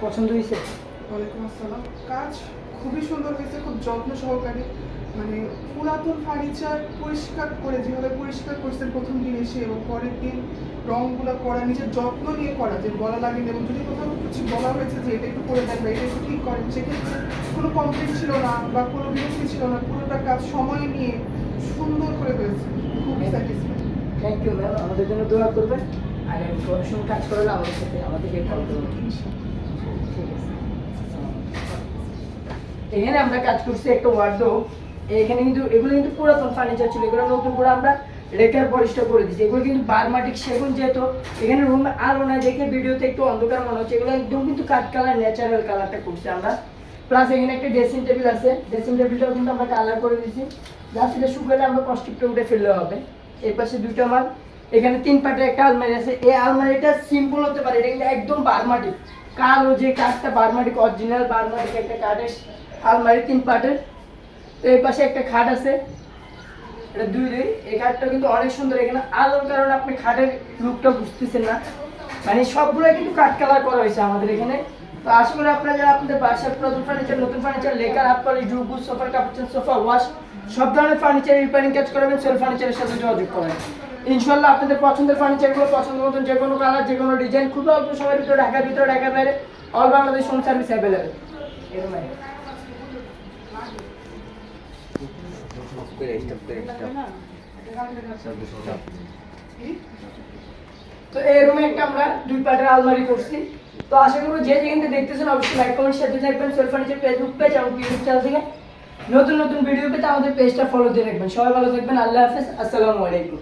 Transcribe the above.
পছন্দ হয়েছে? ওয়ালাইকুম আসসালাম। কাজ খুবই সুন্দর হয়েছে, খুব যত্ন সহকারে। মানে পুরাতন ফার্নিচার পরিষ্কার করে যেভাবে পরিষ্কার করছেন প্রথম দিন এসে, এবং পরের দিন রংগুলো করা নিজের যত্ন নিয়ে করা, যে বলা লাগেনি। এবং যদি কোথাও কিছু বলা হয়েছে যে এটা একটু করে দেন বা এটা একটু ঠিক করেন, সেক্ষেত্রে কোনো কমপ্লেন ছিল না বা কোনো বিরক্তি ছিল না। পুরোটা কাজ সময় নিয়ে সুন্দর করে হয়েছে, খুবই স্যাটিসফাইড। থ্যাংক ইউ ম্যাম, আমাদের জন্য দোয়া করবেন। আর কোনো সময় কাজ করলে আমাদের সাথে আমাদেরকে কল করবেন। ঠিক আছে। এখানে আমরা কাজ করছি একটা ওয়ার্ডরোব। এখানে কিন্তু এগুলো কিন্তু পুরাতন ফার্নিচার ছিল, এগুলো নতুন করে আমরা রেকার পরিষ্কার করে দিচ্ছি। এগুলো কিন্তু বারমাটিক সেগুন, যেহেতু এখানে রুমে আলো না দেখে ভিডিওতে একটু অন্ধকার মনে হচ্ছে, এগুলো একদম কিন্তু কাঠ কালার, ন্যাচারাল কালারটা করছি আমরা। প্লাস এখানে একটা ড্রেসিং টেবিল আছে, ড্রেসিং টেবিলটাও কিন্তু আমরা কালার করে দিচ্ছি। জাস্ট এটা শুকালে আমরা কষ্টিপটা উঠে ফেললে হবে। এর পাশে দুইটা মাল, এখানে 3 পাটের একটা আলমারি আছে। এই আলমারিটা সিম্পল হতে পারে, এটা কিন্তু একদম বারমাটিক কালো, যে কাঠটা বারমাটিক, অরিজিনাল বারমাটিক একটা কাঠের আলমারি 3 পাটের। তো এই পাশে একটা খাট আছে, এটা দুই। এই খাটটা কিন্তু অনেক সুন্দর। এখানে আলোর কারণে আপনি খাটের লুকটা বুঝতেছেন না, মানে সবগুলো কিন্তু কাঠ কালার করা হয়েছে আমাদের এখানে। তো আশা করি আপনারা যারা আপনাদের বাসার পুরাতন ফার্নিচার, নতুন ফার্নিচার, লেকার, হাত পালি, ডুবু, সোফার কাপড়, সোফা ওয়াশ, সব ধরনের ফার্নিচার রিপেয়ারিং কাজ করাবেন, সেল ফার্নিচারের সাথে যোগাযোগ করেন। ইনশাল্লাহ আপনাদের পছন্দের ফার্নিচারগুলো পছন্দ মতন যে কোনো কালার, যে কোনো ডিজাইন, খুব অল্প সময়ের ভিতরে, ঢাকার ভিতরে, ঢাকার বাইরে, all Bangladesh home service available. এরকম তো এই রুমে একটা আমরা 2 পাটের আলমারি করছি। তো আশা করব যে যেখান থেকে দেখতেছেন অবশ্যই লাইক কমেন্ট সাথে থাকবেন। সেল ফার্নিচার ফেসবুক পেজ এবং ইউটিউব চ্যানেল থেকে নতুন নতুন ভিডিও পেতে আমাদের পেজটা ফলো দিয়ে রাখবেন। সবাই ভালো থাকবেন, আল্লাহ হাফেজ, আসসালামু আলাইকুম।